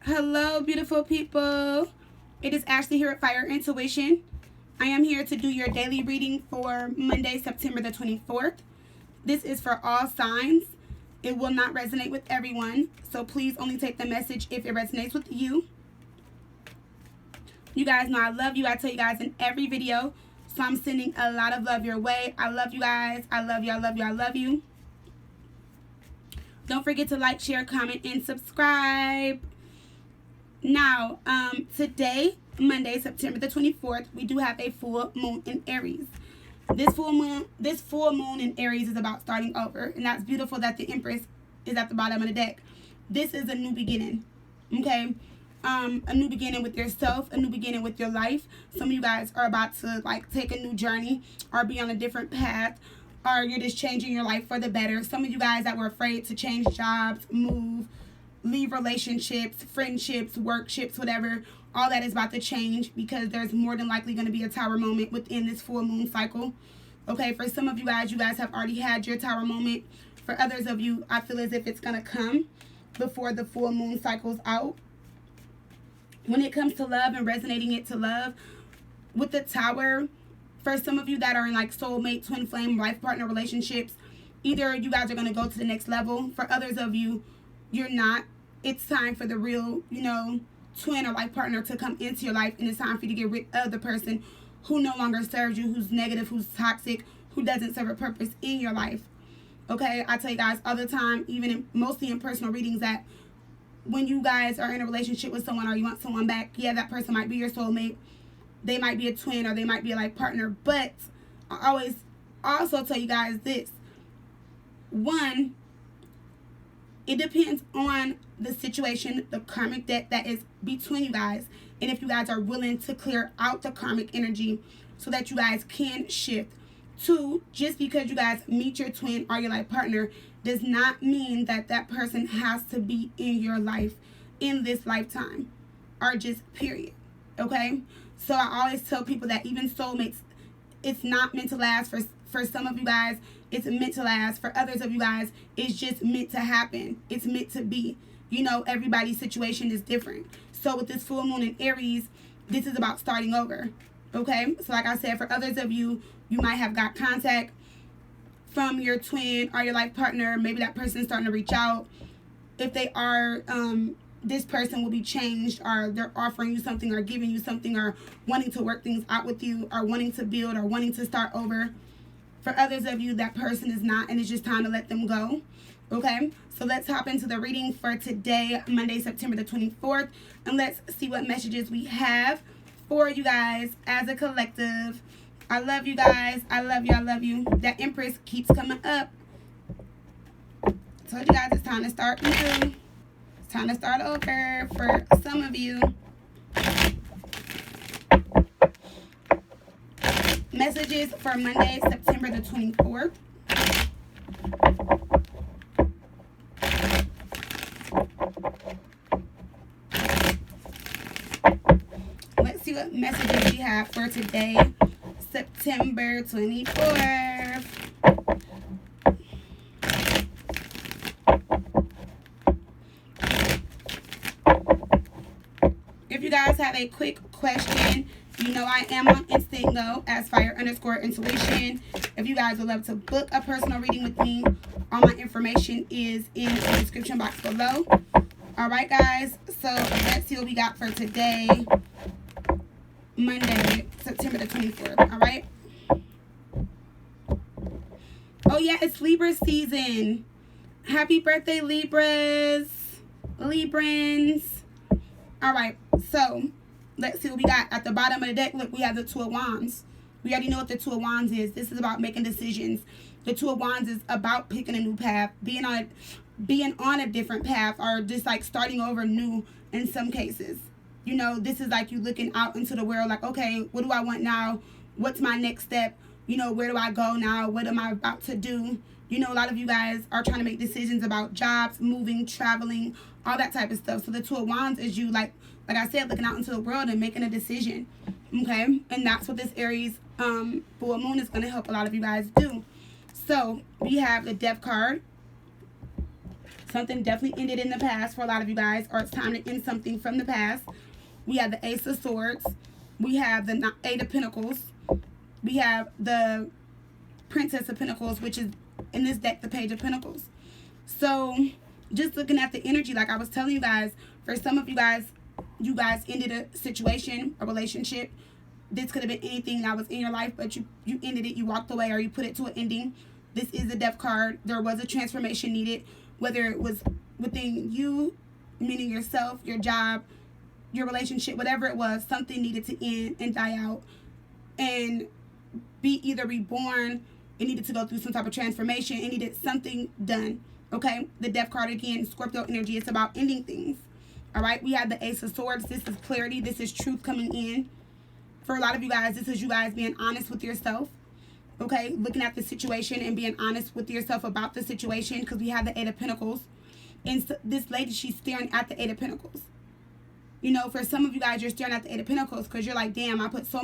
Hello, beautiful people. It is Ashley here at Fire Intuition. I am here to do your daily reading for Monday, September the 24th. This is for all signs. It will not resonate with everyone, so please only take the message if it resonates with you. You guys know I love you. I tell you guys in every video, so I'm sending a lot of love your way. I love you guys. I love you. I love you. I love you. Don't forget to like, share, comment, and subscribe. Now, today, Monday, September the 24th, we do have a full moon in Aries. This full moon in Aries is about starting over, and that's beautiful that the Empress is at the bottom of the deck. This is a new beginning, okay? A new beginning with yourself, a new beginning with your life. Some of you guys are about to take a new journey or be on a different path, or you're just changing your life for the better. Some of you guys that were afraid to change jobs, move, leave relationships, friendships, workships, whatever, all that is about to change because there's more than likely going to be a tower moment within this full moon cycle. Okay, for some of you guys have already had your tower moment. For others of you, I feel as if it's going to come before the full moon cycle's out. When it comes to love and resonating it to love, with the tower, for some of you that are in soulmate, twin flame, life partner relationships, either you guys are going to go to the next level. For others of you, you're not. It's time for the real, twin or life partner to come into your life, and it's time for you to get rid of the person who no longer serves you, who's negative, who's toxic, who doesn't serve a purpose in your life. Okay, I tell you guys all the time, mostly in personal readings, that when you guys are in a relationship with someone or you want someone back, yeah, that person might be your soulmate. They might be a twin or they might be a life partner. But I always also tell you guys this. One, it depends on the situation, the karmic debt that is between you guys, and if you guys are willing to clear out the karmic energy so that you guys can shift. Two, just because you guys meet your twin or your life partner does not mean that that person has to be in your life in this lifetime, or just period. Okay? So I always tell people that even soulmates, it's not meant to last. For some of you guys, it's meant to last. For others of you guys, it's just meant to happen. It's meant to be. Everybody's situation is different. So with this full moon in Aries, this is about starting over. Okay? So like I said, for others of you, you might have got contact from your twin or your life partner. Maybe that person's starting to reach out. If they are, this person will be changed, or they're offering you something or giving you something or wanting to work things out with you or wanting to build or wanting to start over. For others of you, that person is not, and it's just time to let them go. Okay, so let's hop into the reading for today, Monday, September the 24th, and let's see what messages we have for you guys as a collective. I love you guys. I love you. I love you. That Empress keeps coming up. Told you guys it's time to start new. It's time to start over for some of you. Messages for Monday, September the 24th. Let's see what messages we have for today, September 24th. If you guys have a quick question, I am on Instagram as Fire_Intuition. If you guys would love to book a personal reading with me, all my information is in the description box below. Alright guys, so let's see what we got for today, Monday, September the 24th. Alright. Oh yeah, it's Libra season. Happy birthday, Librans. Alright, so let's see what we got at the bottom of the deck. Look, we have the Two of Wands. We already know what the Two of Wands is. This is about making decisions. The Two of Wands is about picking a new path, being on a different path, or just starting over new in some cases. This is you looking out into the world okay, what do I want now? What's my next step? Where do I go now? What am I about to do? A lot of you guys are trying to make decisions about jobs, moving, traveling, all that type of stuff. So the Two of Wands is you, like I said, looking out into the world and making a decision. Okay? And that's what this Aries full moon is going to help a lot of you guys do. So we have the Death card. Something definitely ended in the past for a lot of you guys, or it's time to end something from the past. We have the Ace of Swords. We have the Eight of Pentacles. We have the Princess of Pentacles, which is in this deck the Page of Pentacles. So just looking at the energy, like I was telling you guys, for some of you guys ended a situation, a relationship. This could have been anything that was in your life, but you ended it, you walked away, or you put it to an ending. This is the Death card. There was a transformation needed, whether it was within you, meaning yourself, your job, your relationship, whatever it was, something needed to end and die out and be either reborn. It needed to go through some type of transformation. It needed something done. Okay? The Death card, again, Scorpio energy, it's about ending things. All right? We have the Ace of Swords. This is clarity. This is truth coming in. For a lot of you guys, this is you guys being honest with yourself. Okay? Looking at the situation and being honest with yourself about the situation, because we have the Eight of Pentacles. And so this lady, she's staring at the Eight of Pentacles. You know, for some of you guys, you're staring at the Eight of Pentacles because you're like, damn, I put so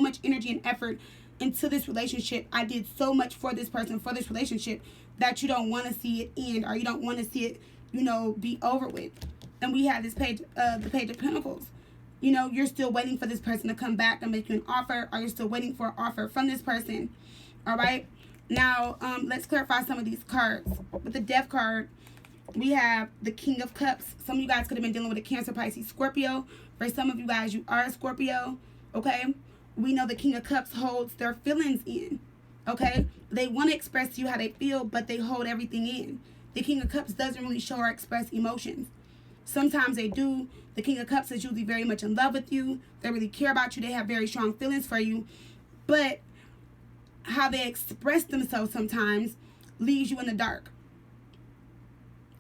much energy and effort into this relationship. I did so much for this person, for this relationship, that you don't want to see it end, or you don't want to see it, you know, be over with. And we have this page, the Page of Pentacles. You know, you're still waiting for this person to come back and make you an offer, or you're still waiting for an offer from this person. All right? Now, let's clarify some of these cards. With the Death card, we have the King of Cups. Some of you guys could have been dealing with a Cancer, Pisces, Scorpio. For some of you guys, you are a Scorpio. Okay? We know the King of Cups holds their feelings in. Okay? They want to express to you how they feel, but they hold everything in. The King of Cups doesn't really show or express emotions. Sometimes they do. The King of Cups is usually very much in love with you. They really care about you. They have very strong feelings for you. But how they express themselves sometimes leaves you in the dark.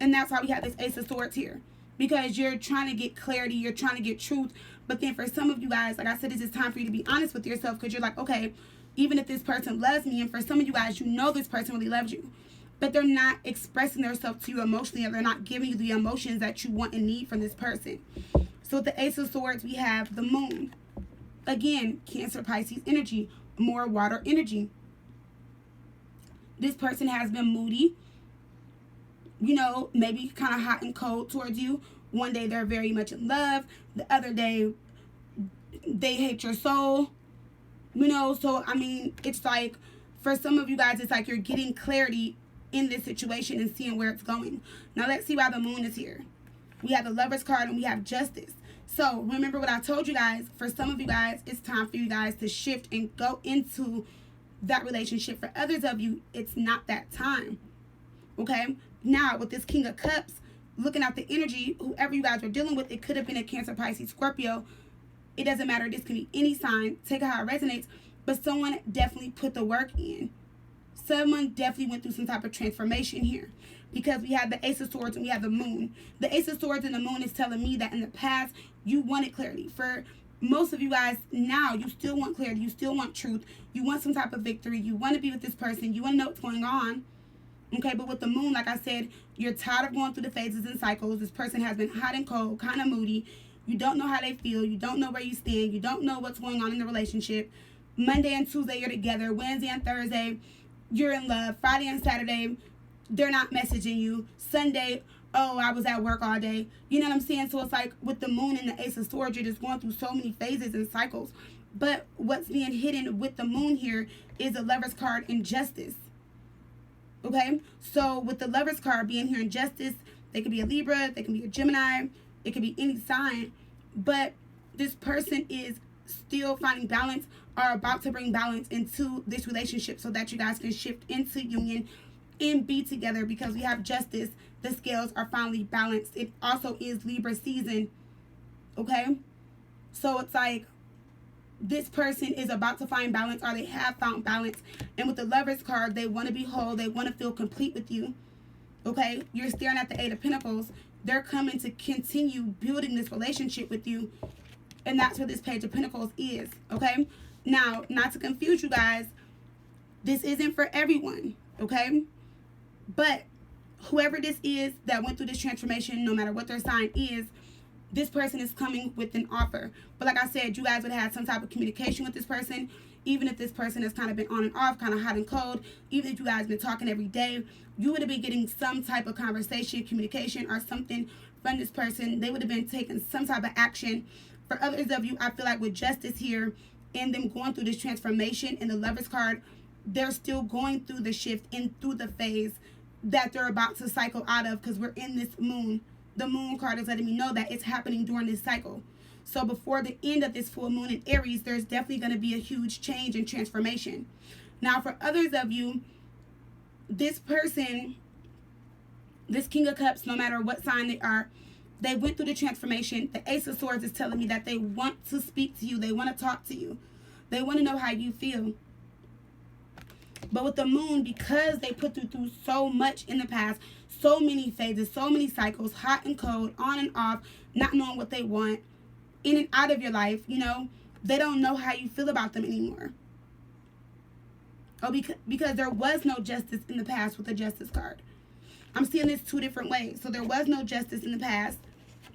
And that's why we have this Ace of Swords here. Because you're trying to get clarity. You're trying to get truth. But then for some of you guys, like I said, it's just time for you to be honest with yourself. Because you're like, okay, even if this person loves me, and for some of you guys, you know this person really loves you, but they're not expressing themselves to you emotionally, or they're not giving you the emotions that you want and need from this person. So with the Ace of Swords, we have the Moon. Again, Cancer, Pisces energy, more water energy. This person has been moody, you know, maybe kind of hot and cold towards you. One day they're very much in love. The other day they hate your soul. You know, so I mean, it's like for some of you guys, it's like you're getting clarity in this situation and seeing where it's going. Now let's see why the Moon is here. We have the Lovers card and we have Justice. So remember what I told you guys. For some of you guys, it's time for you guys to shift and go into that relationship. For others of you, it's not that time. Okay? Now with this King of Cups, looking at the energy, whoever you guys are dealing with, it could have been a Cancer, Pisces, Scorpio. It doesn't matter. This can be any sign. Take it how it resonates. But someone definitely put the work in. Someone definitely went through some type of transformation here. Because we have the Ace of Swords and we have the Moon. The Ace of Swords and the Moon is telling me that in the past, you wanted clarity. For most of you guys now, you still want clarity. You still want truth. You want some type of victory. You want to be with this person. You want to know what's going on. Okay, but with the Moon, like I said, you're tired of going through the phases and cycles. This person has been hot and cold, kind of moody. You don't know how they feel. You don't know where you stand. You don't know what's going on in the relationship. Monday and Tuesday, you're together. Wednesday and Thursday, you're in love. Friday and Saturday, they're not messaging you. Sunday, oh, I was at work all day. You know what I'm saying? So it's like with the Moon and the Ace of Swords, you're just going through so many phases and cycles. But what's being hidden with the Moon here is the Lovers card and Justice. Okay? So with the Lovers card being here in Justice, they could be a Libra, they can be a Gemini, it could be any sign. But this person is still finding balance, or about to bring balance into this relationship so that you guys can shift into union and be together, because we have Justice. The scales are finally balanced. It also is Libra season. Okay? So it's like this person is about to find balance, or they have found balance. And with the Lovers card, they want to be whole. They want to feel complete with you. Okay? You're staring at the Eight of Pentacles. They're coming to continue building this relationship with you. And that's what this Page of Pentacles is. Okay? Now, not to confuse you guys, this isn't for everyone. Okay? But whoever this is that went through this transformation, no matter what their sign is, this person is coming with an offer. But like I said, you guys would have some type of communication with this person. even if this person has kind of been on and off, kind of hot and cold, even if you guys have been talking every day, you would have been getting some type of conversation, communication, or something from this person. They would have been taking some type of action. For others of you, I feel like with justice here and them going through this transformation in the Lovers card, they're still going through the shift and through the phase that they're about to cycle out of, because we're in this moon. The moon card is letting me know that it's happening during this cycle. So before the end of this full moon in Aries, there's definitely going to be a huge change and transformation. Now, for others of you, this person, this King of Cups, no matter what sign they are, they went through the transformation. The Ace of Swords is telling me that they want to speak to you. They want to talk to you. They want to know how you feel. But with the moon, because they put you through so much in the past, so many phases, so many cycles, hot and cold, on and off, not knowing what they want, in and out of your life, you know, they don't know how you feel about them anymore. Oh, because there was no justice in the past with the Justice card. I'm seeing this two different ways. So there was no justice in the past,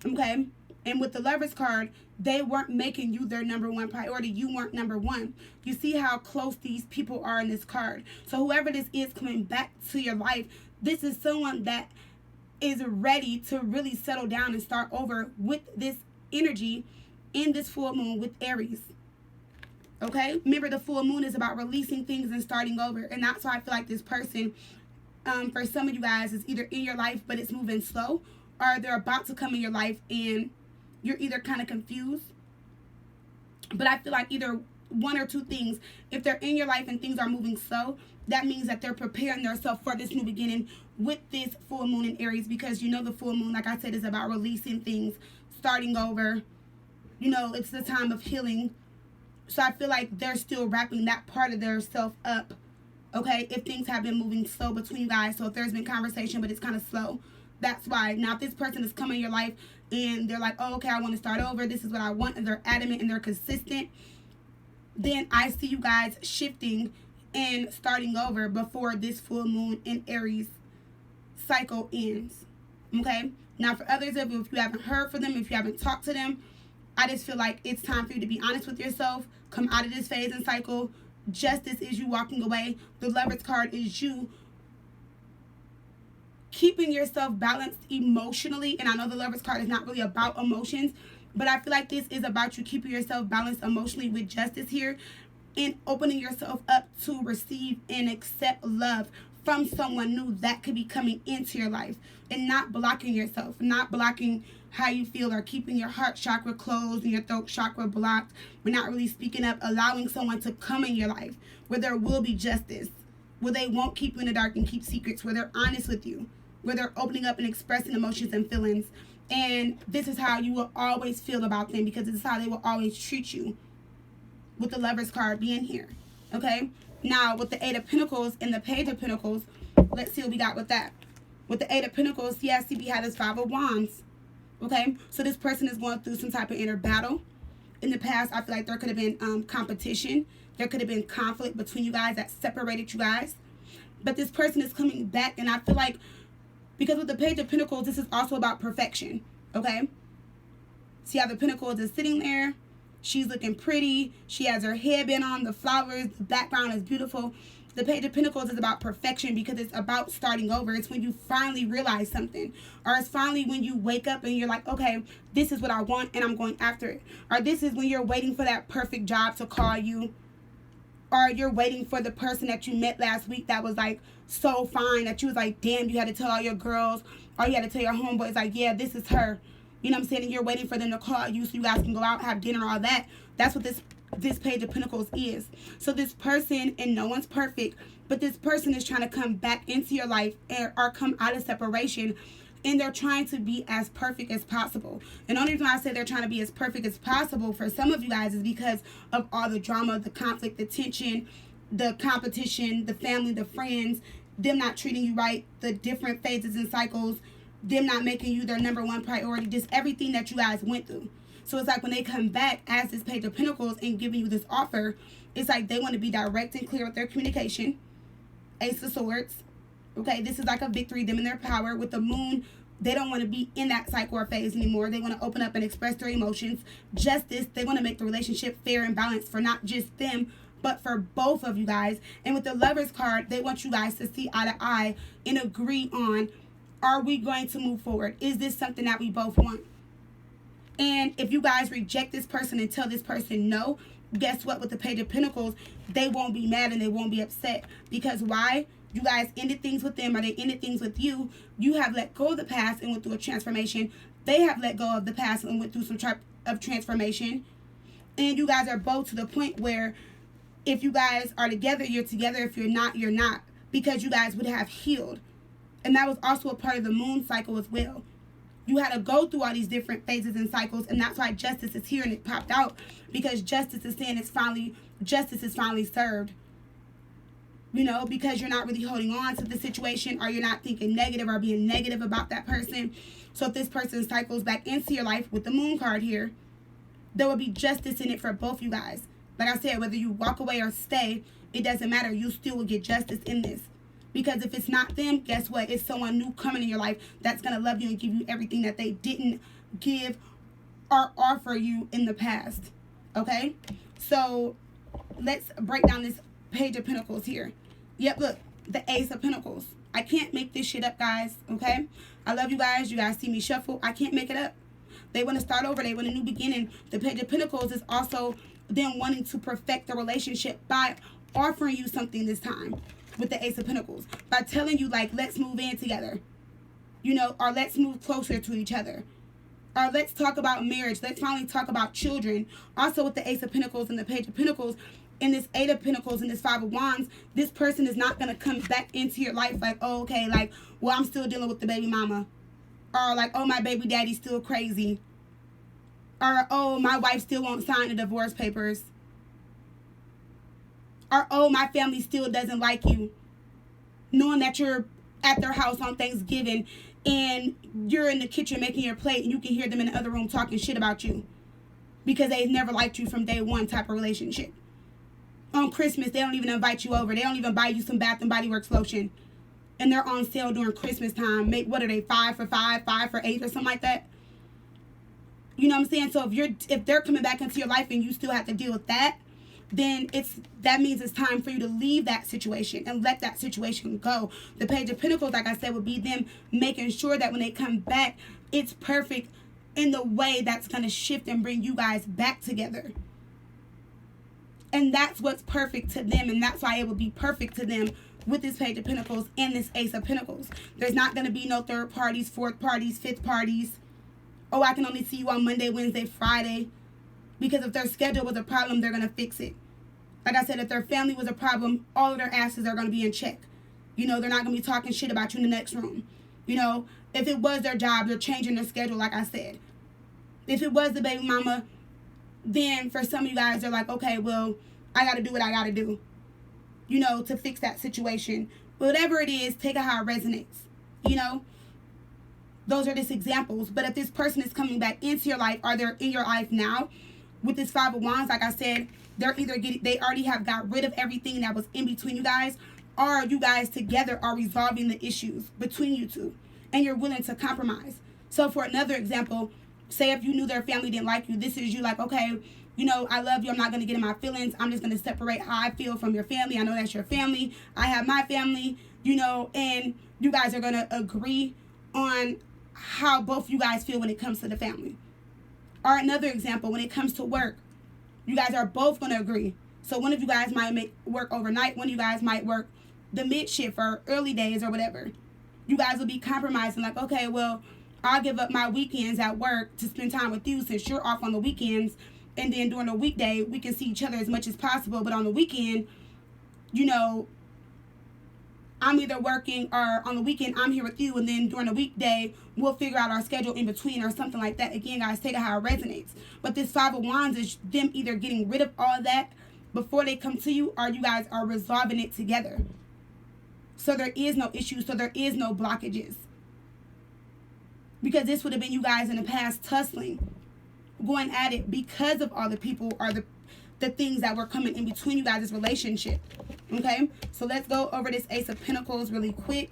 okay? And with the Lovers card, they weren't making you their number one priority. You weren't number one. You see how close these people are in this card. So whoever this is coming back to your life, this is someone that is ready to really settle down and start over with this energy in this full moon with Aries. Okay? Remember, the full moon is about releasing things and starting over. And that's why I feel like this person, for some of you guys, is either in your life, but it's moving slow, or they're about to come in your life and you're either kind of confused. But I feel like either one or two things. If they're in your life and things are moving slow, that means that they're preparing themselves for this new beginning with this full moon in Aries, because you know the full moon, like I said, is about releasing things, starting over. You know, it's the time of healing. So I feel like they're still wrapping that part of their self up. Okay, if things have been moving slow between you guys, so if there's been conversation but it's kind of slow, that's why. Now, if this person is coming in your life and they're like, oh, okay, I want to start over, this is what I want, and they're adamant and they're consistent, then I see you guys shifting and starting over before this full moon in Aries cycle ends. Okay, now for others of you, if you haven't heard from them, if you haven't talked to them, I just feel like it's time for you to be honest with yourself, come out of this phase and cycle. Justice is you walking away. The Lovers card is you keeping yourself balanced emotionally. And I know the Lovers card is not really about emotions, but I feel like this is about you keeping yourself balanced emotionally with justice here, and opening yourself up to receive and accept love from someone new that could be coming into your life, and not blocking yourself, not blocking how you feel, or keeping your heart chakra closed and your throat chakra blocked. We're not really speaking up, allowing someone to come in your life where there will be justice, where they won't keep you in the dark and keep secrets, where they're honest with you, where they're opening up and expressing emotions and feelings. And this is how you will always feel about them, because this is how they will always treat you, with the Lovers card being here. Okay, now with the Eight of Pentacles and the Page of Pentacles, let's see what we got with that. With the Eight of Pentacles, yes, we had this Five of Wands. Okay, so this person is going through some type of inner battle. In the past, I feel like there could have been competition. There could have been conflict between you guys that separated you guys. But this person is coming back, and I feel like, because with the Page of Pentacles, this is also about perfection. Okay, see how the Pentacles is sitting there? She's looking pretty. She has her hairband on, the flowers, the background is beautiful. The Page of Pentacles is about perfection, because it's about starting over. It's when you finally realize something. Or it's finally when you wake up and you're like, okay, this is what I want and I'm going after it. Or this is when you're waiting for that perfect job to call you. Or you're waiting for the person that you met last week that was like so fine that you was like, damn, you had to tell all your girls, or you had to tell your homeboys like, yeah, this is her. You know what I'm saying? And you're waiting for them to call you so you guys can go out, have dinner, all that. That's what this Page of Pentacles is. So this person, and no one's perfect, but this person is trying to come back into your life, or come out of separation, and they're trying to be as perfect as possible. And the only reason I say they're trying to be as perfect as possible for some of you guys is because of all the drama, the conflict, the tension, the competition, the family, the friends, them not treating you right, the different phases and cycles, them not making you their number one priority, just everything that you guys went through. So it's like when they come back as this Page of Pentacles and giving you this offer, it's like they want to be direct and clear with their communication. Ace of Swords. Okay, this is like a victory, them in their power. With the Moon, they don't want to be in that cycle or phase anymore. They want to open up and express their emotions. Justice, they want to make the relationship fair and balanced for not just them, but for both of you guys. And with the Lovers card, they want you guys to see eye to eye and agree on, are we going to move forward? Is this something that we both want? And if you guys reject this person and tell this person no, guess what? With the Page of Pentacles, they won't be mad and they won't be upset. Because why? You guys ended things with them, or they ended things with you. You have let go of the past and went through a transformation. They have let go of the past and went through some type of transformation. And you guys are both to the point where if you guys are together, you're together. If you're not, you're not. Because you guys would have healed. And that was also a part of the moon cycle as well. You had to go through all these different phases and cycles, and that's why justice is here and it popped out, because justice is saying justice is finally served. You know, because you're not really holding on to the situation, or you're not thinking negative or being negative about that person. So if this person cycles back into your life with the moon card here, there will be justice in it for both you guys. Like I said, whether you walk away or stay, it doesn't matter. You still will get justice in this. Because if it's not them, guess what? It's someone new coming in your life that's going to love you and give you everything that they didn't give or offer you in the past. Okay? So, let's break down this Page of Pentacles here. Yep, look. The Ace of Pentacles. I can't make this shit up, guys. Okay? I love you guys. You guys see me shuffle. I can't make it up. They want to start over. They want a new beginning. The Page of Pentacles is also them wanting to perfect the relationship by offering you something this time. With the Ace of Pentacles, by telling you, like, let's move in together, you know, or let's move closer to each other, or let's talk about marriage, let's finally talk about children. Also with the Ace of Pentacles and the Page of Pentacles and this Eight of Pentacles and this Five of Wands, this person is not going to come back into your life like, oh, okay, like, well, I'm still dealing with the baby mama, or like, oh, my baby daddy's still crazy, or oh, my wife still won't sign the divorce papers, or, oh, my family still doesn't like you. Knowing that you're at their house on Thanksgiving and you're in the kitchen making your plate and you can hear them in the other room talking shit about you. Because they've never liked you from day one type of relationship. On Christmas, they don't even invite you over. They don't even buy you some Bath and Body Works lotion. And they're on sale during Christmas time. What are they, 5 for 5, 5 for 8 or something like that? You know what I'm saying? So if they're coming back into your life and you still have to deal with that, then that means it's time for you to leave that situation and let that situation go. The Page of Pentacles, like I said, would be them making sure that when they come back, it's perfect in the way that's going to shift and bring you guys back together. And that's what's perfect to them, and that's why it would be perfect to them with this Page of Pentacles and this Ace of Pentacles. There's not going to be no third parties, fourth parties, fifth parties. Oh, I can only see you on Monday, Wednesday, Friday. Because if their schedule was a problem, they're going to fix it. Like I said, if their family was a problem, all of their asses are going to be in check. You know, they're not going to be talking shit about you in the next room. You know, if it was their job, they're changing their schedule, like I said. If it was the baby mama, then for some of you guys, they're like, okay, well, I got to do what I got to do, you know, to fix that situation. Whatever it is, take it how it resonates, you know. Those are just examples. But if this person is coming back into your life, or they're in your life now, with this Five of Wands, like I said, they already have got rid of everything that was in between you guys, or you guys together are resolving the issues between you two, and you're willing to compromise. So for another example, say if you knew their family didn't like you, this is you like, okay, you know, I love you, I'm not going to get in my feelings, I'm just going to separate how I feel from your family. I know that's your family, I have my family, you know, and you guys are going to agree on how both you guys feel when it comes to the family. Or another example, when it comes to work, you guys are both going to agree. So one of you guys might work overnight. One of you guys might work the mid shift or early days or whatever. You guys will be compromising like, okay, well, I'll give up my weekends at work to spend time with you since you're off on the weekends. And then during the weekday, we can see each other as much as possible. But on the weekend, you know, I'm either working, or on the weekend, I'm here with you. And then during the weekday, we'll figure out our schedule in between or something like that. Again, guys, take it how it resonates. But this Five of Wands is them either getting rid of all that before they come to you, or you guys are resolving it together. So there is no issues. So there is no blockages. Because this would have been you guys in the past tussling, going at it because of all the people or the things that were coming in between you guys' relationship. Okay, so let's go over this Ace of Pentacles really quick.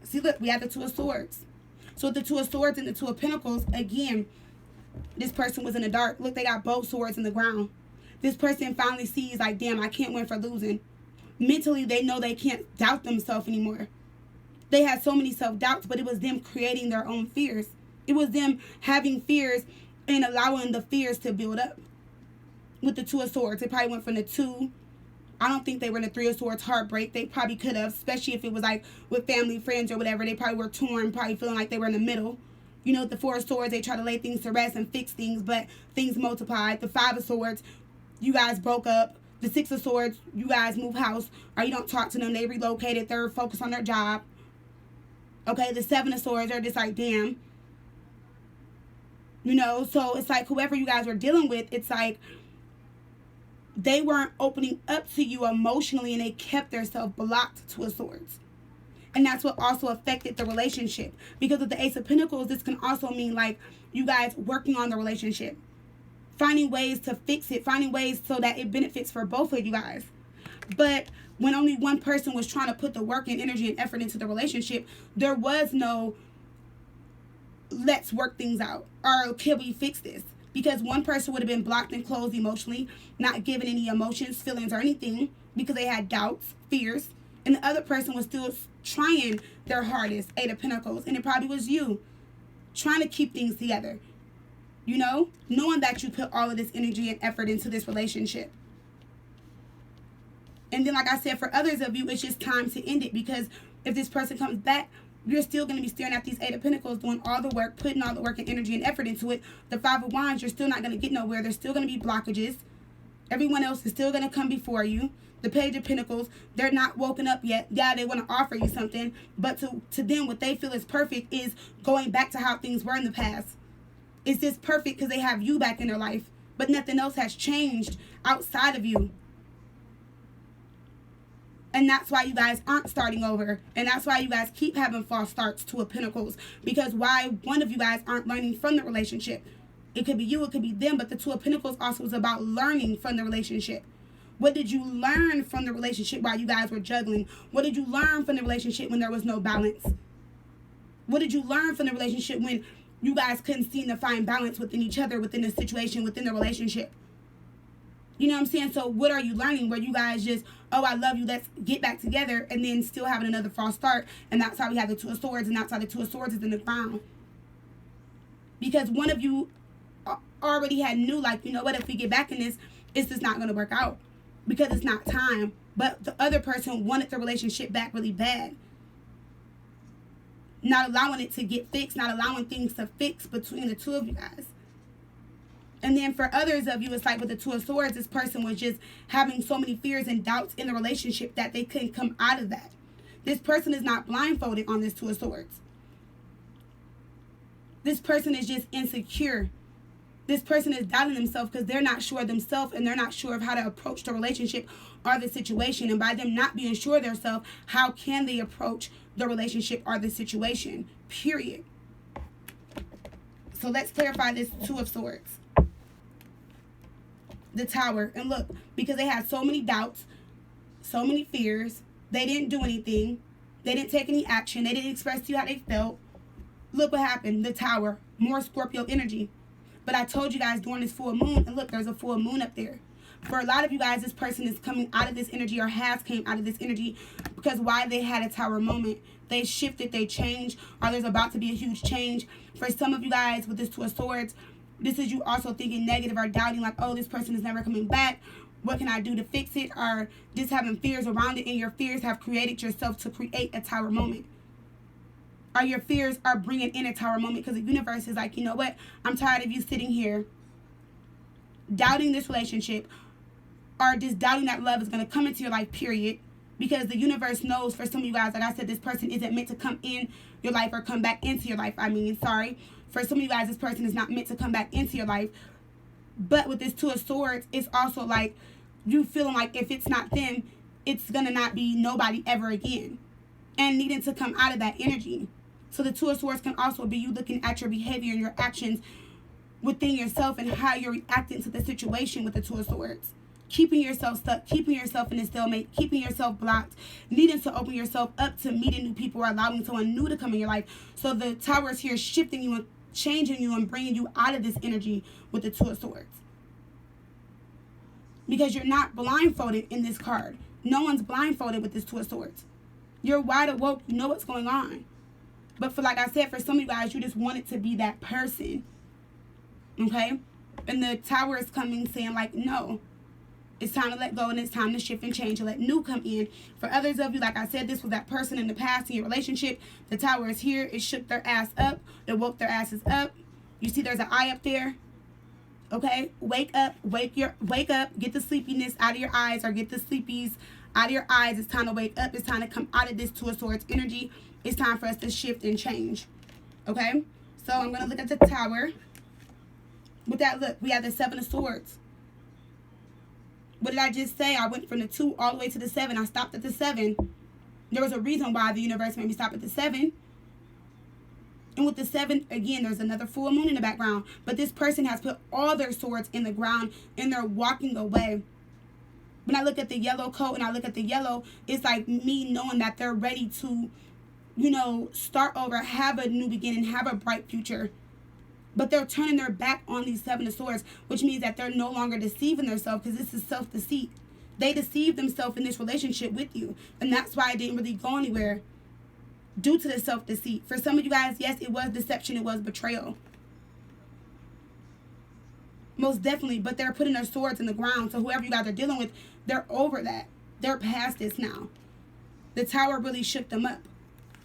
See, look, we have the Two of Swords. So with the Two of Swords and the Two of Pentacles, again, this person was in the dark. Look, they got both swords in the ground. this person finally sees, like, damn, I can't win for losing. Mentally, they know they can't doubt themselves anymore. They had so many self-doubts, but it was them creating their own fears. It was them having fears and allowing the fears to build up. With the Two of Swords, it probably went from the 2. I don't think they were in the 3 of Swords, heartbreak. They probably could have, especially if it was like with family, friends, or whatever. They probably were torn, probably feeling like they were in the middle. You know, with the 4 of Swords, they try to lay things to rest and fix things, but things multiplied. The 5 of Swords, you guys broke up. The 6 of Swords, you guys move house, or you don't talk to them. They relocated. They're focused on their job. Okay, the 7 of Swords, they're just like, damn. You know, so it's like whoever you guys were dealing with, it's like they weren't opening up to you emotionally, and they kept themselves blocked. 2 of Swords. And that's what also affected the relationship. Because with the Ace of Pentacles, this can also mean like you guys working on the relationship. Finding ways to fix it. Finding ways so that it benefits for both of you guys. But when only one person was trying to put the work and energy and effort into the relationship, there was no let's work things out, or can we fix this? Because one person would have been blocked and closed emotionally, not given any emotions, feelings, or anything, because they had doubts, fears, and the other person was still trying their hardest, 8 of Pentacles, and it probably was you trying to keep things together, you know, knowing that you put all of this energy and effort into this relationship. And then, like I said, for others of you, it's just time to end it, because if this person comes back, you're still going to be staring at these 8 of Pentacles, doing all the work, putting all the work and energy and effort into it. The 5 of Wands, you're still not going to get nowhere. There's still going to be blockages. Everyone else is still going to come before you. The Page of Pentacles, they're not woken up yet. Yeah, they want to offer you something, but to them, what they feel is perfect is going back to how things were in the past. It's just perfect because they have you back in their life, but nothing else has changed outside of you. And that's why you guys aren't starting over. And that's why you guys keep having false starts, 2 of Pentacles. Because why one of you guys aren't learning from the relationship. It could be you, it could be them. But the 2 of Pentacles also is about learning from the relationship. What did you learn from the relationship while you guys were juggling? What did you learn from the relationship when there was no balance? What did you learn from the relationship when you guys couldn't seem to find balance within each other, within the situation, within the relationship? You know what I'm saying? So what are you learning? Where you guys just, oh, I love you, let's get back together, and then still having another false start. And that's how we have the 2 of Swords, and that's how the 2 of Swords is in the ground. Because one of you already had knew, like, you know what, if we get back in this, it's just not going to work out. Because it's not time. But the other person wanted the relationship back really bad. Not allowing it to get fixed, not allowing things to fix between the two of you guys. And then for others of you, it's like with the 2 of Swords, this person was just having so many fears and doubts in the relationship that they couldn't come out of that. This person is not blindfolded on this 2 of Swords. This person is just insecure. This person is doubting themselves because they're not sure of themselves, and they're not sure of how to approach the relationship or the situation. And by them not being sure of themselves, how can they approach the relationship or the situation? Period. So let's clarify this 2 of Swords. The Tower. And look, because they had so many doubts, so many fears, they didn't do anything. They didn't take any action. They didn't express to you how they felt. Look what happened. The Tower. More Scorpio energy. But I told you guys during this full moon, and look, there's a full moon up there. For a lot of you guys, this person is coming out of this energy, or has came out of this energy, because why they had a Tower moment. They shifted, they changed, or there's about to be a huge change. For some of you guys with this 2 of Swords, this is you also thinking negative or doubting, like, oh, this person is never coming back. What can I do to fix it? Or just having fears around it, and your fears have created yourself to create a Tower moment. Or your fears are bringing in a Tower moment, because the universe is like, you know what? I'm tired of you sitting here doubting this relationship, or just doubting that love is going to come into your life, period. Because the universe knows for some of you guys, like I said, this person isn't meant to come in your life or come back into your life. Sorry. For some of you guys, this person is not meant to come back into your life. But with this 2 of Swords, it's also like you feeling like if it's not them, it's going to not be nobody ever again. And needing to come out of that energy. So the 2 of Swords can also be you looking at your behavior and your actions within yourself and how you're reacting to the situation with the 2 of Swords. Keeping yourself stuck, keeping yourself in a stalemate, keeping yourself blocked, needing to open yourself up to meeting new people or allowing someone new to come in your life. So the Tower is here shifting you and changing you and bringing you out of this energy with the 2 of Swords. because you're not blindfolded in this card. No one's blindfolded with this Two of Swords. You're wide awoke. You know what's going on. But for, like I said, for some of you guys, you just want it to be that person. Okay? And the Tower is coming saying, like, no. It's time to let go and it's time to shift and change and let new come in. For others of you, like I said, this was that person in the past in your relationship. The Tower is here. It shook their ass up. It woke their asses up. You see there's an eye up there. Okay? Wake up. Wake up. Get the sleepiness out of your eyes, or get the sleepies out of your eyes. It's time to wake up. It's time to come out of this Two of Swords energy. It's time for us to shift and change. Okay? So I'm going to look at the Tower. With that, look, we have the Seven of Swords. What did I just say? I went from the 2 all the way to the 7. I stopped at the 7. There was a reason why the universe made me stop at the 7. And with the 7, again, there's another full moon in the background. But this person has put all their swords in the ground and they're walking away. When I look at the yellow coat and I look at the yellow, it's like me knowing that they're ready to, you know, start over, have a new beginning, have a bright future. But they're turning their back on these Seven of Swords, which means that they're no longer deceiving themselves, because this is self-deceit. They deceived themselves in this relationship with you. And that's why it didn't really go anywhere, due to the self-deceit. For some of you guys, yes, it was deception. It was betrayal. Most definitely. But they're putting their swords in the ground. So whoever you guys are dealing with, they're over that. They're past this now. The Tower really shook them up.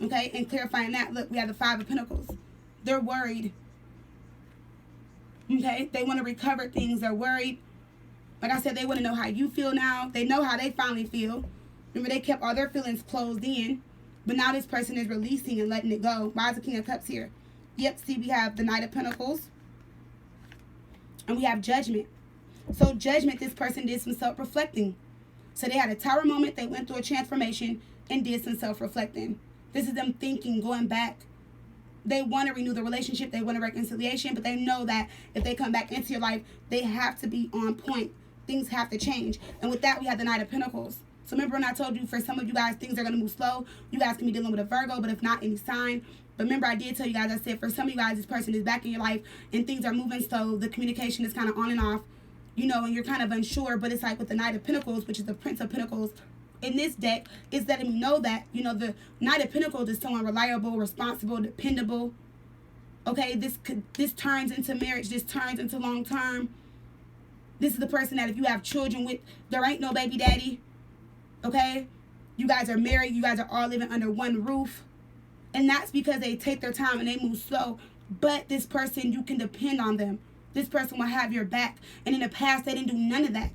Okay? And clarifying that, look, we have the Five of Pentacles. They're worried. Okay, they want to recover things. They're worried. Like I said, they want to know how you feel now. They know how they finally feel. Remember, they kept all their feelings closed in. But now this person is releasing and letting it go. Why is the King of Cups here? Yep, see, we have the Knight of Pentacles. And we have Judgment. So Judgment, this person did some self-reflecting. So they had a Tower moment. They went through a transformation and did some self-reflecting. This is them thinking, going back. They want to renew the relationship. They want a reconciliation. But they know that if they come back into your life, they have to be on point. Things have to change. And with that, we have the Knight of Pentacles. So remember when I told you, for some of you guys, things are going to move slow. You guys can be dealing with a Virgo, but if not, any sign. But remember, I did tell you guys, I said, for some of you guys, this person is back in your life and things are moving slow. The communication is kind of on and off, you know, and you're kind of unsure. But it's like with the Knight of Pentacles, which is the Prince of Pentacles, in this deck, is letting me know that, you know, the Knight of Pentacles is someone reliable, responsible, dependable. Okay, this turns into marriage. This turns into long term. This is the person that if you have children with, there ain't no baby daddy. Okay, you guys are married. You guys are all living under one roof. And that's because they take their time and they move slow. But this person, you can depend on them. This person will have your back. And in the past, they didn't do none of that.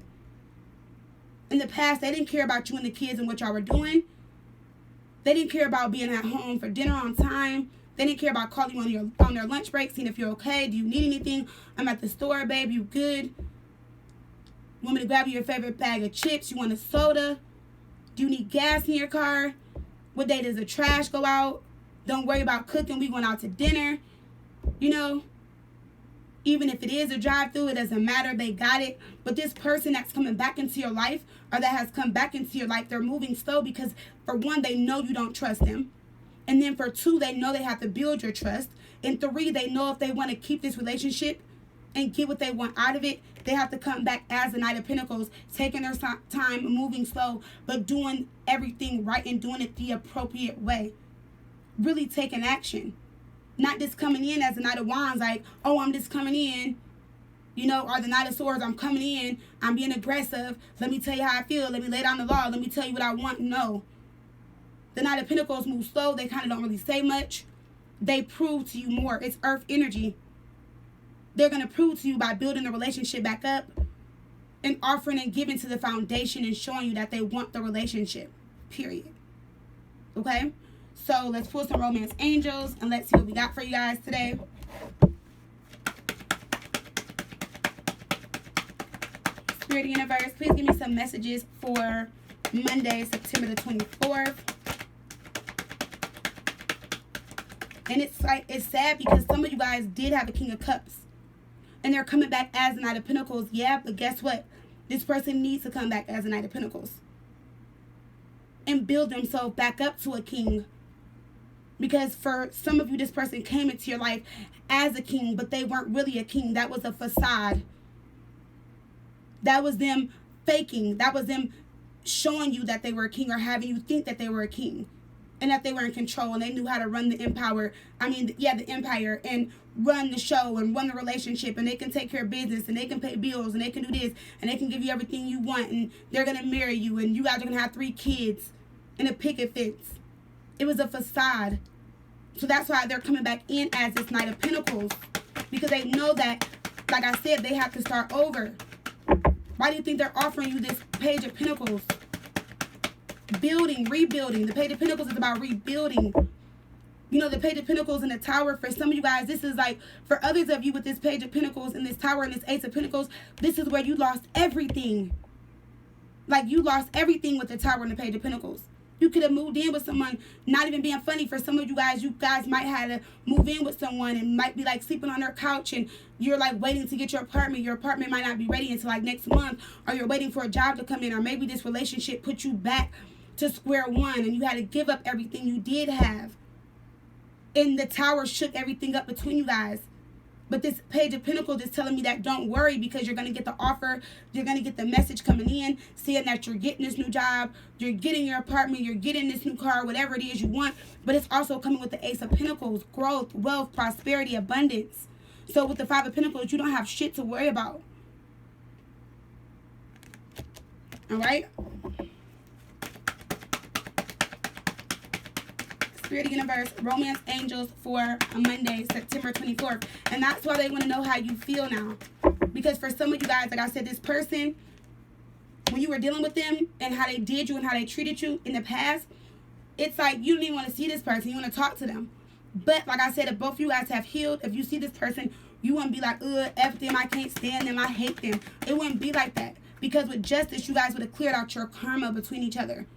In the past, they didn't care about you and the kids and what y'all were doing. They didn't care about being at home for dinner on time. They didn't care about calling you on their lunch break, seeing if you're okay. Do you need anything? I'm at the store, babe. You good? Want me to grab you your favorite bag of chips? You want a soda? Do you need gas in your car? What day does the trash go out? Don't worry about cooking. We going out to dinner. You know? Even if it is a drive-through, it doesn't matter. They got it. But this person that's coming back into your life, or that has come back into your life, they're moving slow because, for one, they know you don't trust them. And then for 2, they know they have to build your trust. And 3, they know if they want to keep this relationship and get what they want out of it, they have to come back as the Knight of Pentacles, taking their time, moving slow, but doing everything right and doing it the appropriate way. Really taking action. Not just coming in as the Knight of Wands, like, oh, I'm just coming in, you know, or the Knight of Swords, I'm coming in, I'm being aggressive, let me tell you how I feel, let me lay down the law, let me tell you what I want. No. The Knight of Pentacles move slow, they kind of don't really say much. They prove to you more. It's earth energy. They're going to prove to you by building the relationship back up and offering and giving to the foundation and showing you that they want the relationship, period. Okay? So let's pull some romance angels and let's see what we got for you guys today. Spirit Universe, please give me some messages for Monday, September the 24th. And it's sad because some of you guys did have a King of Cups. And they're coming back as the Knight of Pentacles. Yeah, but guess what? This person needs to come back as the Knight of Pentacles. And build themselves back up to a king. Because for some of you, this person came into your life as a king, but they weren't really a king. That was a facade. That was them faking. That was them showing you that they were a king, or having you think that they were a king, and that they were in control, and they knew how to run the empire. The empire, and run the show, and run the relationship, and they can take care of business, and they can pay bills, and they can do this, and they can give you everything you want, and they're gonna marry you, and you guys are gonna have 3 kids in a picket fence. It was a facade. So that's why they're coming back in as this Knight of Pentacles, because they know that, like I said, they have to start over. Why do you think they're offering you this Page of Pentacles? Building, rebuilding. The Page of Pentacles is about rebuilding. You know, the Page of Pentacles and the Tower, for some of you guys, this is like, for others of you with this Page of Pentacles and this Tower and this Ace of Pentacles, this is where you lost everything. Like, you lost everything with the Tower and the Page of Pentacles. You could have moved in with someone, not even being funny. For some of you guys might have to move in with someone and might be like sleeping on their couch, and you're like waiting to get your apartment. Your apartment might not be ready until like next month, or you're waiting for a job to come in, or maybe this relationship put you back to square one and you had to give up everything you did have. And the Tower shook everything up between you guys. But this Page of Pentacles is telling me that don't worry, because you're going to get the offer. You're going to get the message coming in, saying that you're getting this new job, you're getting your apartment, you're getting this new car, whatever it is you want. But it's also coming with the Ace of Pentacles, growth, wealth, prosperity, abundance. So with the 5 of Pentacles, you don't have shit to worry about. All right? Spirit Universe, Romance Angels for Monday, September 24th. And that's why they want to know how you feel now. Because for some of you guys, like I said, this person, when you were dealing with them and how they did you and how they treated you in the past, it's like you don't even want to see this person. You want to talk to them. But like I said, if both of you guys have healed, if you see this person, you wouldn't be like, ugh, F them, I can't stand them, I hate them. It wouldn't be like that. Because with justice, you guys would have cleared out your karma between each other.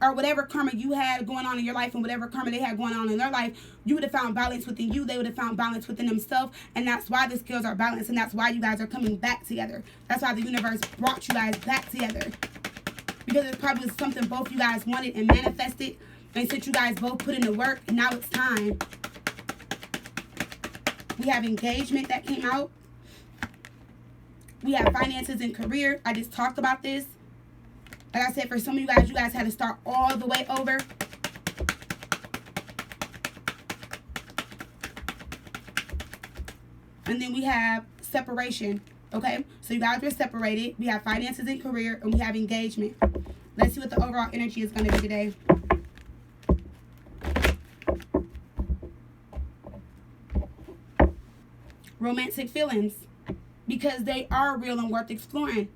Or whatever karma you had going on in your life, and whatever karma they had going on in their life, you would have found balance within you. They would have found balance within themselves. And that's why the scales are balanced. And that's why you guys are coming back together. That's why the universe brought you guys back together. Because it's probably something both you guys wanted and manifested. And since you guys both put in the work, and now it's time. We have engagement that came out. We have finances and career. I just talked about this. Like I said, for some of you guys had to start all the way over. And then we have separation, okay? So you guys were separated. We have finances and career, and we have engagement. Let's see what the overall energy is going to be today. Romantic feelings, because they are real and worth exploring.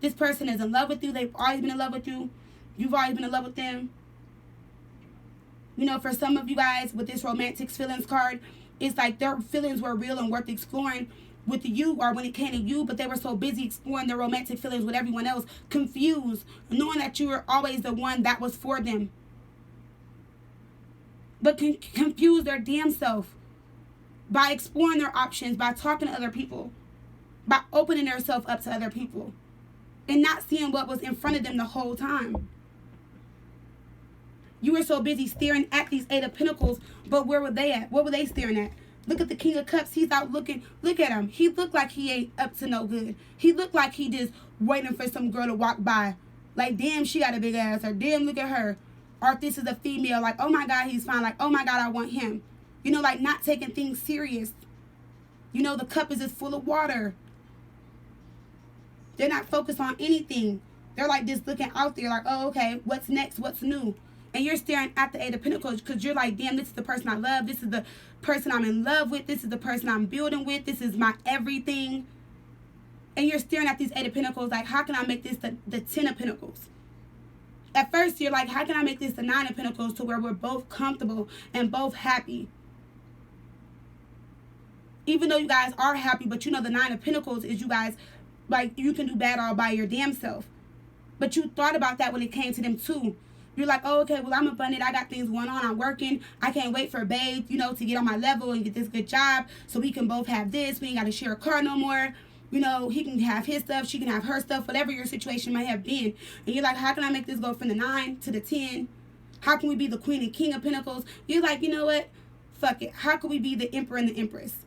This person is in love with you. They've always been in love with you. You've always been in love with them. You know, for some of you guys with this romantic feelings card, it's like their feelings were real and worth exploring with you, or when it came to you, but they were so busy exploring their romantic feelings with everyone else, confused, knowing that you were always the one that was for them. But confuse their damn self by exploring their options, by talking to other people, by opening themselves up to other people. And not seeing what was in front of them the whole time. You were so busy staring at these 8 of Pentacles, but where were they at? What were they staring at? Look at the King of Cups. He's out looking. Look at him. He looked like he ain't up to no good. He looked like he just waiting for some girl to walk by. Like, damn, she got a big ass. Or, damn, look at her. Or if this is a female, like, oh, my God, he's fine. Like, oh, my God, I want him. You know, like, not taking things serious. You know, the cup is just full of water. They're not focused on anything. They're like just looking out there like, oh, okay, what's next? What's new? And you're staring at the 8 of Pentacles because you're like, damn, this is the person I love. This is the person I'm in love with. This is the person I'm building with. This is my everything. And you're staring at these 8 of Pentacles like, how can I make this the 10 of Pentacles? At first, you're like, how can I make this the 9 of Pentacles to where we're both comfortable and both happy? Even though you guys are happy, but you know the 9 of Pentacles is you guys, like, you can do bad all by your damn self. But you thought about that when it came to them too. You're like, oh, okay, well, I'm abundant. I got things going on. I'm working. I can't wait for Babe, you know, to get on my level and get this good job so we can both have this. We ain't got to share a car no more. You know, he can have his stuff. She can have her stuff, whatever your situation might have been. And you're like, how can I make this go from the 9 to the 10? How can we be the Queen and King of Pentacles? You're like, you know what? Fuck it. How can we be the Emperor and the Empress?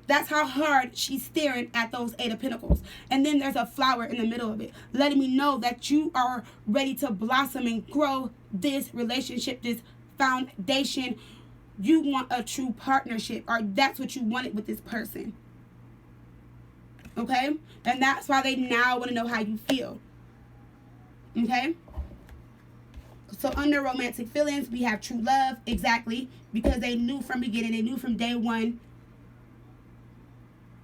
That's how hard she's staring at those 8 of Pentacles. And then there's a flower in the middle of it, letting me know that you are ready to blossom and grow this relationship, this foundation. You want a true partnership, or that's what you wanted with this person. Okay? And that's why they now want to know how you feel. Okay? So under romantic feelings, we have true love. Exactly. Because they knew from beginning, they knew from day one,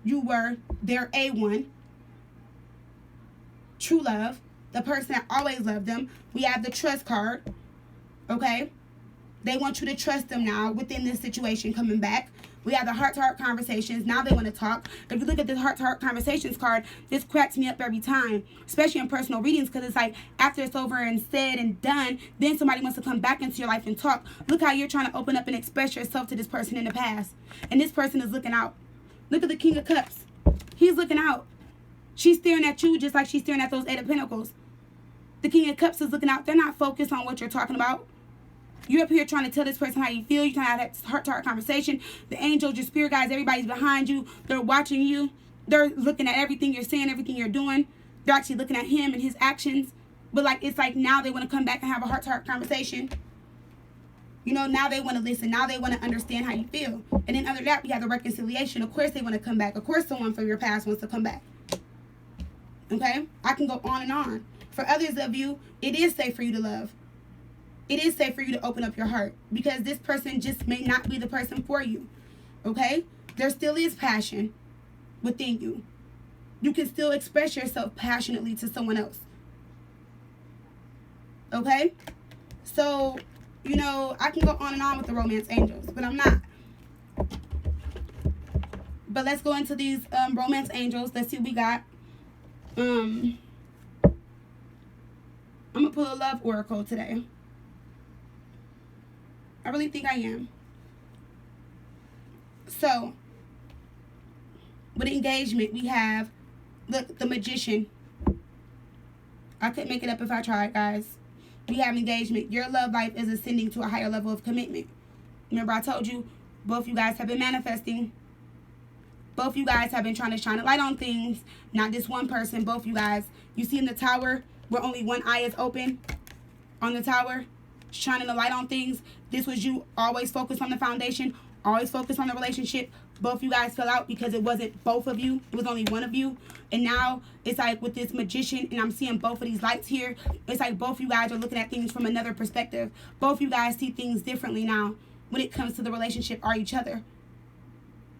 you were their A1. True love. The person that always loved them. We have the trust card. Okay? They want you to trust them now within this situation coming back. We have the heart-to-heart conversations. Now they want to talk. If you look at this heart-to-heart conversations card, this cracks me up every time, especially in personal readings, because it's like after it's over and said and done, then somebody wants to come back into your life and talk. Look how you're trying to open up and express yourself to this person in the past. And this person is looking out. Look at the King of Cups. He's looking out. She's staring at you just like she's staring at those 8 of Pentacles. The King of Cups is looking out. They're not focused on what you're talking about. You're up here trying to tell this person how you feel. You're trying to have that heart-to-heart conversation. The angels, your spirit guides, everybody's behind you. They're watching you. They're looking at everything you're saying, everything you're doing. They're actually looking at him and his actions. But like, it's like now they want to come back and have a heart-to-heart conversation. You know, now they want to listen. Now they want to understand how you feel. And then under that, we have the reconciliation. Of course they want to come back. Of course someone from your past wants to come back. Okay? I can go on and on. For others of you, it is safe for you to love. It is safe for you to open up your heart, because this person just may not be the person for you. Okay? There still is passion within you. You can still express yourself passionately to someone else. Okay? So, you know, I can go on and on with the romance angels, but I'm not. But let's go into these romance angels. Let's see what we got. I'm going to pull a love oracle today. I really think I am. So, with engagement, we have, look, the Magician. I couldn't make it up if I tried, guys. We have engagement. Your love life is ascending to a higher level of commitment. Remember, I told you, both you guys have been manifesting. Both you guys have been trying to shine a light on things. Not just one person, both you guys. You see in the tower where only one eye is open on the tower, shining a light on things. This was you always focused on the foundation, always focused on the relationship. Both you guys fell out because it wasn't both of you. It was only one of you. And now it's like with this Magician, and I'm seeing both of these lights here. It's like both you guys are looking at things from another perspective. Both you guys see things differently now when it comes to the relationship or each other.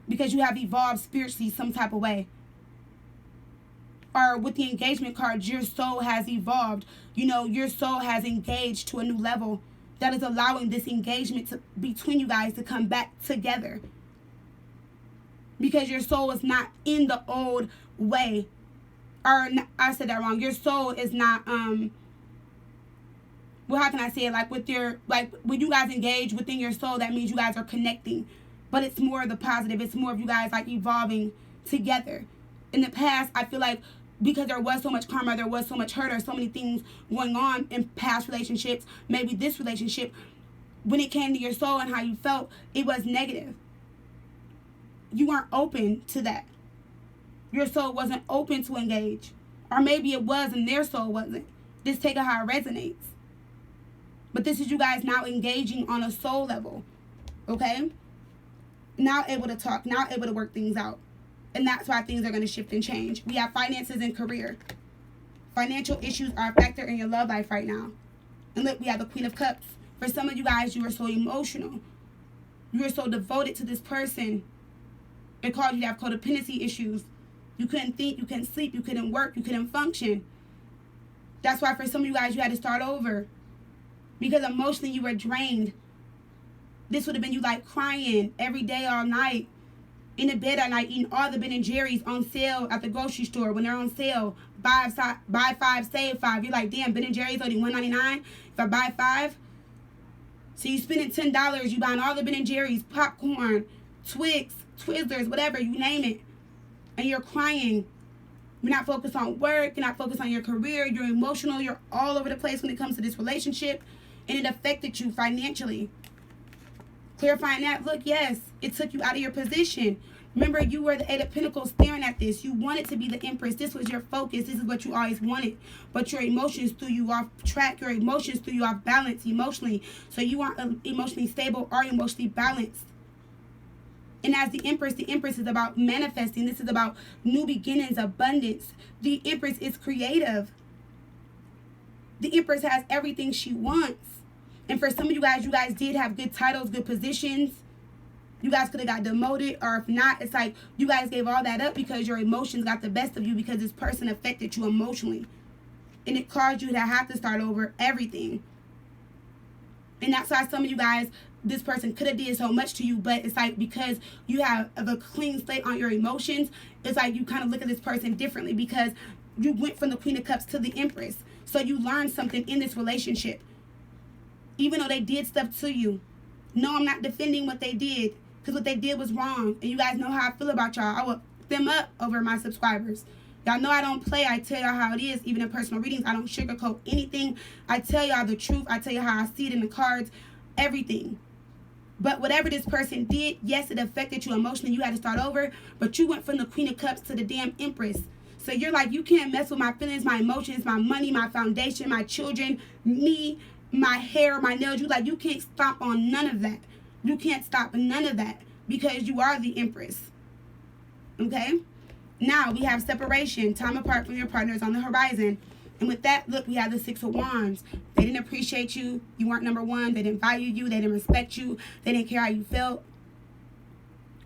Because you have evolved spiritually some type of way. Or with the engagement cards, your soul has evolved. You know, your soul has engaged to a new level that is allowing this engagement between you guys to come back together. Because your soul is not in the old way. Or, I said that wrong. Your soul is not, well, how can I say it? Like, with your, like, when you guys engage within your soul, that means you guys are connecting. But it's more of the positive. It's more of you guys, like, evolving together. In the past, I feel like, because there was so much karma, there was so much hurt, or so many things going on in past relationships, maybe this relationship, when it came to your soul and how you felt, it was negative. You weren't open to that. Your soul wasn't open to engage. Or maybe it was and their soul wasn't. Just take it how it resonates. But this is you guys now engaging on a soul level. Okay? Now able to talk. Now able to work things out. And that's why things are going to shift and change. We have finances and career. Financial issues are a factor in your love life right now. And look, we have the Queen of Cups. For some of you guys, you are so emotional. You are so devoted to this person. It caused you to have codependency issues. You couldn't think, you couldn't sleep, you couldn't work, you couldn't function. That's why for some of you guys, you had to start over. Because emotionally, you were drained. This would have been you like crying every day, all night. In the bed at night, eating all the Ben & Jerry's on sale at the grocery store. When they're on sale, buy 5, save 5. You're like, damn, Ben & Jerry's only $1.99 if I buy 5. So you spending $10, you buying all the Ben & Jerry's, popcorn, Twix, Twizzlers, whatever, you name it. And you're crying. You're not focused on work. You're not focused on your career. You're emotional. You're all over the place when it comes to this relationship. And it affected you financially. Clarifying that, look, yes, it took you out of your position. Remember, you were the Eight of Pentacles staring at this. You wanted to be the Empress. This was your focus. This is what you always wanted. But your emotions threw you off track. Your emotions threw you off balance emotionally. So you aren't emotionally stable or emotionally balanced. And as the Empress is about manifesting. This is about new beginnings, abundance. The Empress is creative. The Empress has everything she wants. And for some of you guys did have good titles, good positions. You guys could have got demoted, or if not, it's like you guys gave all that up because your emotions got the best of you because this person affected you emotionally. And it caused you to have to start over everything. And that's why some of you guys, this person could have did so much to you, but it's like because you have a clean slate on your emotions, it's like you kind of look at this person differently because you went from the Queen of Cups to the Empress. So you learned something in this relationship. Even though they did stuff to you. No, I'm not defending what they did. Because what they did was wrong. And you guys know how I feel about y'all. I will them up over my subscribers. Y'all know I don't play. I tell y'all how it is. Even in personal readings, I don't sugarcoat anything. I tell y'all the truth. I tell you how I see it in the cards. Everything. But whatever this person did, yes, it affected you emotionally. You had to start over. But you went from the Queen of Cups to the damn Empress. So you're like, you can't mess with my feelings, my emotions, my money, my foundation, my children, me, my hair, my nails. You like, you can't stop on none of that. You can't stop none of that because you are the Empress. Okay? Now we have separation, time apart from your partners on the horizon. And with that, look, we have the Six of Wands. They didn't appreciate you. You weren't number one. They didn't value you. They didn't respect you. They didn't care how you felt.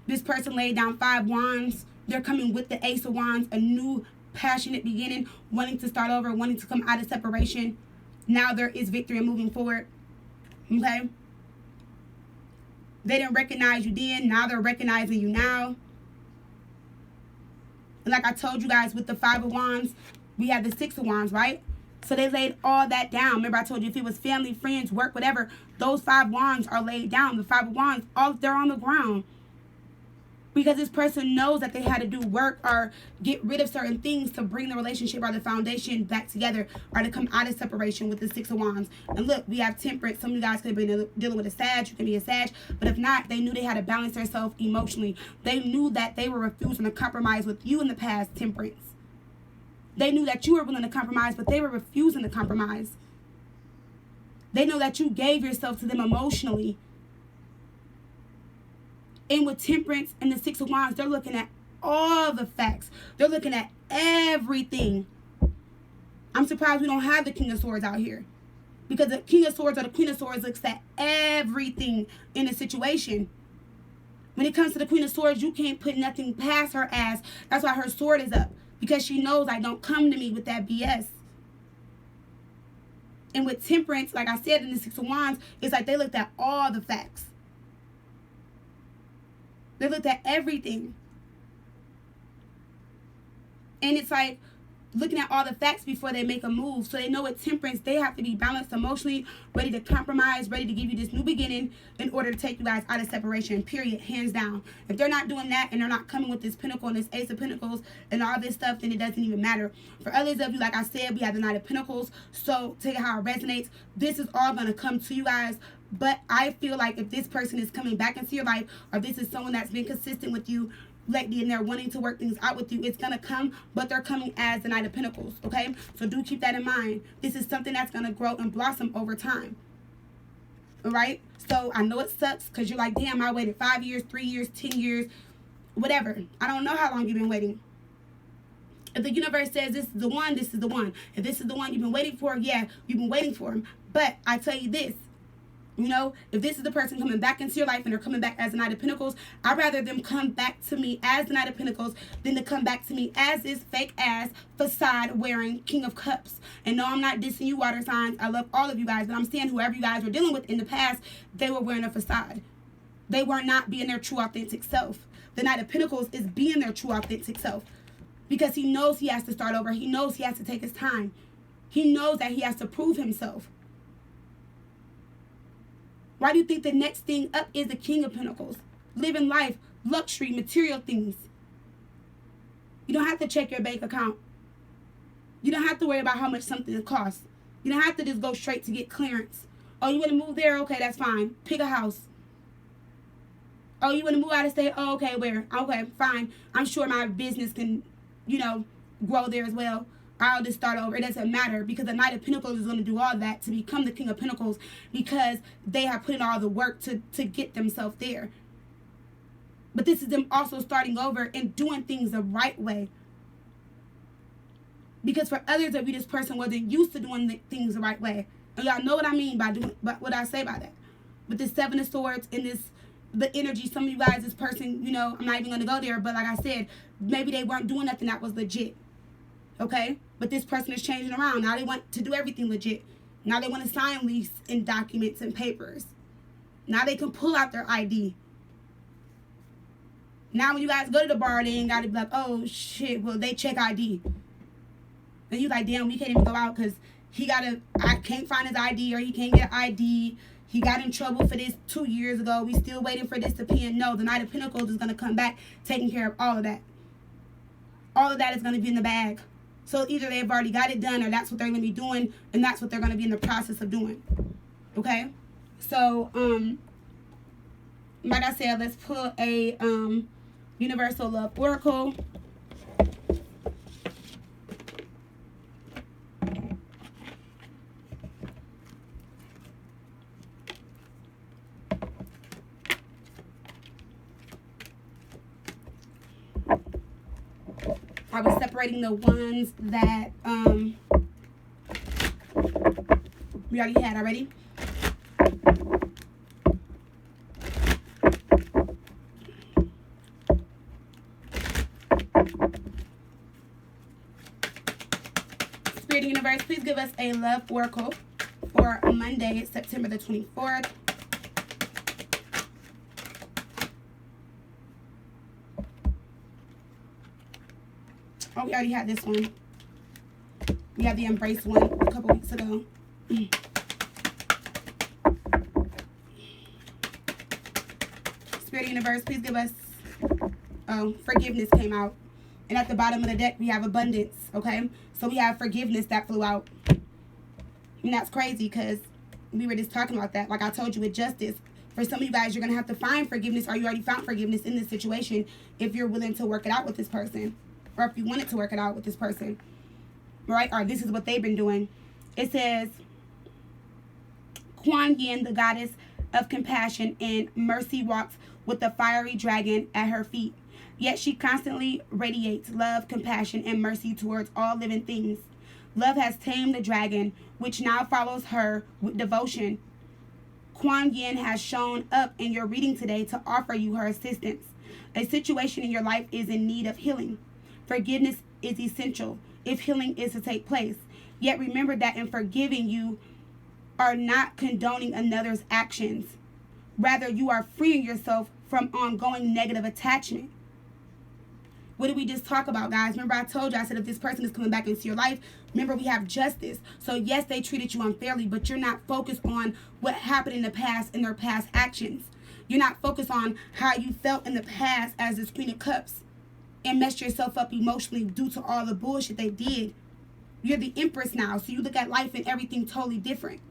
This person laid down 5 wands. They're coming with the Ace of Wands, a new passionate beginning, wanting to start over, wanting to come out of separation. Now there is victory and moving forward. Okay? They didn't recognize you then. Now they're recognizing you now. And like I told you guys with the 5 of Wands, we had the 6 of Wands, right? So they laid all that down. Remember I told you if it was family, friends, work, whatever, those 5 wands are laid down. The 5 of Wands, they're on the ground. Because this person knows that they had to do work or get rid of certain things to bring the relationship or the foundation back together or to come out of separation with the 6 of Wands. And look, we have Temperance. Some of you guys could have been dealing with a Sag. You can be a Sag. But if not, they knew they had to balance themselves emotionally. They knew that they were refusing to compromise with you in the past, Temperance. They knew that you were willing to compromise, but they were refusing to compromise. They know that you gave yourself to them emotionally. And with Temperance and the 6 of Wands, they're looking at all the facts. They're looking at everything. I'm surprised we don't have the King of Swords out here. Because the King of Swords or the Queen of Swords looks at everything in a situation. When it comes to the Queen of Swords, you can't put nothing past her ass. That's why her sword is up. Because she knows, like, don't come to me with that BS. And with Temperance, like I said in the 6 of Wands, it's like they looked at all the facts. They looked at everything. And it's like looking at all the facts before they make a move. So they know with Temperance, they have to be balanced emotionally, ready to compromise, ready to give you this new beginning in order to take you guys out of separation, period, hands down. If they're not doing that and they're not coming with this Pentacle and this Ace of Pentacles and all this stuff, then it doesn't even matter. For others of you, like I said, we have the Knight of Pentacles. So take it how it resonates. This is all going to come to you guys. But I feel like if this person is coming back into your life, or this is someone that's been consistent with you lately and they're wanting to work things out with you, it's going to come, but they're coming as the Knight of Pentacles, okay? So do keep that in mind. This is something that's going to grow and blossom over time, all right? So I know it sucks because you're like, damn, I waited 5 years, 3 years, 10 years, whatever. I don't know how long you've been waiting. If the universe says this is the one, this is the one. If this is the one you've been waiting for, yeah, you've been waiting for him. But I tell you this, you know, if this is the person coming back into your life and they're coming back as the Knight of Pentacles, I'd rather them come back to me as the Knight of Pentacles than to come back to me as this fake ass facade wearing King of Cups. And no, I'm not dissing you, water signs. I love all of you guys, but I'm saying whoever you guys were dealing with in the past, they were wearing a facade. They were not being their true authentic self. The Knight of Pentacles is being their true authentic self because he knows he has to start over. He knows he has to take his time. He knows that he has to prove himself. Why do you think the next thing up is the King of Pentacles? Living life, luxury, material things. You don't have to check your bank account. You don't have to worry about how much something costs. You don't have to just go straight to get clearance. Oh, you want to move there? Okay, that's fine. Pick a house. Oh, you want to move out of state? Oh, okay, where? Okay, fine. I'm sure my business can, you know, grow there as well. I'll just start over. It doesn't matter, because the Knight of Pentacles is going to do all that to become the King of Pentacles, because they have put in all the work to get themselves there. But this is them also starting over and doing things the right way. Because for others of you, this person wasn't used to doing things the right way. And y'all know what I mean by what I say by that. With this Seven of Swords and the energy, some of you guys, this person, you know, I'm not even going to go there, but like I said, maybe they weren't doing nothing that was legit. Okay? But this person is changing around. Now they want to do everything legit. Now they want to sign lease and documents and papers. Now they can pull out their ID. Now when you guys go to the bar, they ain't got to be like, oh shit, well they check ID. And you like, damn, we can't even go out because I can't find his ID, or he can't get an ID. He got in trouble for this 2 years ago. We still waiting for this to pin. No, the Knight of Pentacles is going to come back taking care of all of that. All of that is going to be in the bag. So either they've already got it done, or that's what they're going to be doing, and that's what they're going to be in the process of doing. Okay? So, like I said, let's pull a Universal Love Oracle. I was separating the ones that we already had already. Spirit Universe, please give us a love oracle for Monday, September the 24th. Oh, we already had this one. We had the Embrace one a couple weeks ago. Spirit Universe, please give us... Oh, forgiveness came out. And at the bottom of the deck, we have abundance, okay? So we have forgiveness that flew out. And that's crazy, because we were just talking about that. Like I told you with justice, for some of you guys, you're going to have to find forgiveness, or you already found forgiveness in this situation if you're willing to work it out with this person. Or if you wanted to work it out with this person, right? Or this is what they've been doing. It says, Kuan Yin, the goddess of compassion and mercy, walks with the fiery dragon at her feet. Yet she constantly radiates love, compassion, and mercy towards all living things. Love has tamed the dragon, which now follows her with devotion. Kuan Yin has shown up in your reading today to offer you her assistance. A situation in your life is in need of healing. Forgiveness is essential if healing is to take place. Yet remember that in forgiving, you are not condoning another's actions. Rather, you are freeing yourself from ongoing negative attachment. What did we just talk about, guys? Remember I told you, I said if this person is coming back into your life, remember we have justice. So yes, they treated you unfairly, but you're not focused on what happened in the past and their past actions. You're not focused on how you felt in the past as this Queen of Cups and messed yourself up emotionally due to all the bullshit they did. You're the Empress now, so you look at life and everything totally different.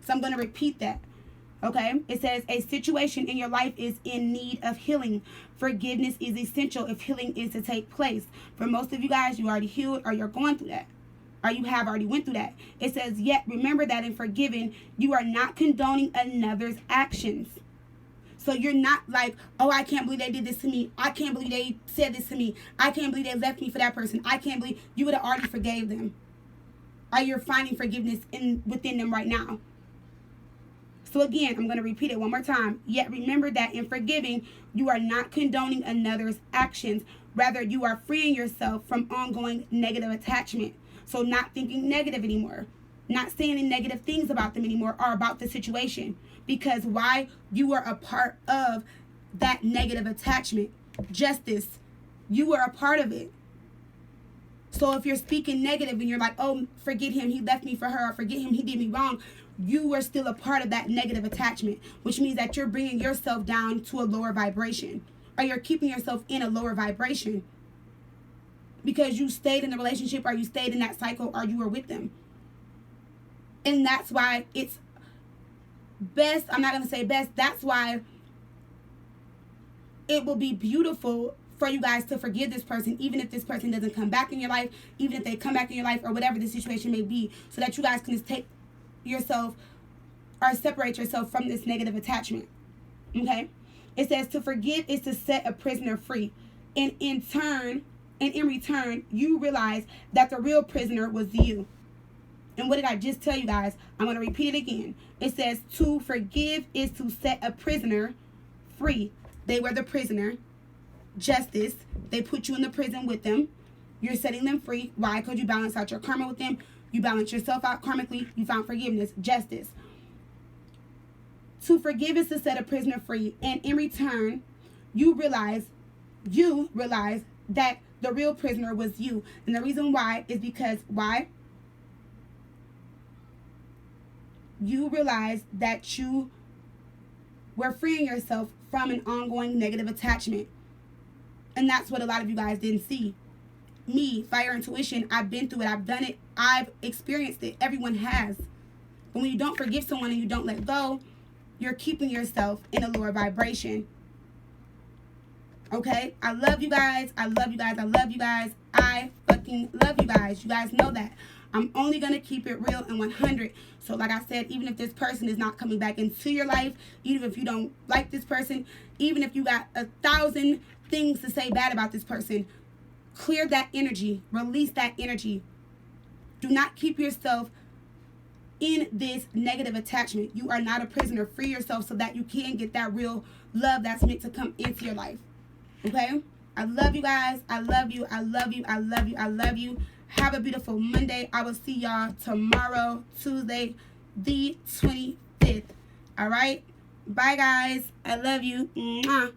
So I'm going to repeat that. Okay? It says, a situation in your life is in need of healing. Forgiveness is essential if healing is to take place. For most of you guys, you already healed, or you're going through that, or you have already went through that. It says, yet remember that in forgiving, you are not condoning another's actions. So you're not like, oh, I can't believe they did this to me. I can't believe they said this to me. I can't believe they left me for that person. I can't believe... You would have already forgave them. Or you're finding forgiveness within them right now. So again, I'm going to repeat it one more time. Yet remember that in forgiving, you are not condoning another's actions. Rather, you are freeing yourself from ongoing negative attachment. So not thinking negative anymore. Not saying any negative things about them anymore, or about the situation. Because why? You are a part of that negative attachment. Justice. You were a part of it. So if you're speaking negative and you're like, oh, forget him, he left me for her, or forget him, he did me wrong, you were still a part of that negative attachment, which means that you're bringing yourself down to a lower vibration, or you're keeping yourself in a lower vibration because you stayed in the relationship, or you stayed in that cycle, or you were with them. And that's why it's best, I'm not going to say best, that's why it will be beautiful for you guys to forgive this person, even if this person doesn't come back in your life, even if they come back in your life, or whatever the situation may be, so that you guys can just take yourself or separate yourself from this negative attachment. Okay? It says to forgive is to set a prisoner free. And in return, you realize that the real prisoner was you. And what did I just tell you guys? I'm going to repeat it again. It says to forgive is to set a prisoner free. They were the prisoner. Justice. They put you in the prison with them. You're setting them free. Why? Because you balance out your karma with them. You balance yourself out karmically. You found forgiveness. Justice. To forgive is to set a prisoner free. And in return, you realize that the real prisoner was you. And the reason why is because, why? You realize that you were freeing yourself from an ongoing negative attachment. And that's what a lot of you guys didn't see. Me, Fire Intuition, I've been through it. I've done it. I've experienced it. Everyone has. But when you don't forgive someone and you don't let go, you're keeping yourself in a lower vibration. Okay? I love you guys. I love you guys. I love you guys. I fucking love you guys. You guys know that. I'm only going to keep it real and 100. So like I said, even if this person is not coming back into your life, even if you don't like this person, even if you got 1,000 things to say bad about this person, clear that energy. Release that energy. Do not keep yourself in this negative attachment. You are not a prisoner. Free yourself so that you can get that real love that's meant to come into your life. Okay? I love you guys. I love you. I love you. I love you. I love you. Have a beautiful Monday. I will see y'all tomorrow, Tuesday, the 25th. All right? Bye, guys. I love you. Mwah.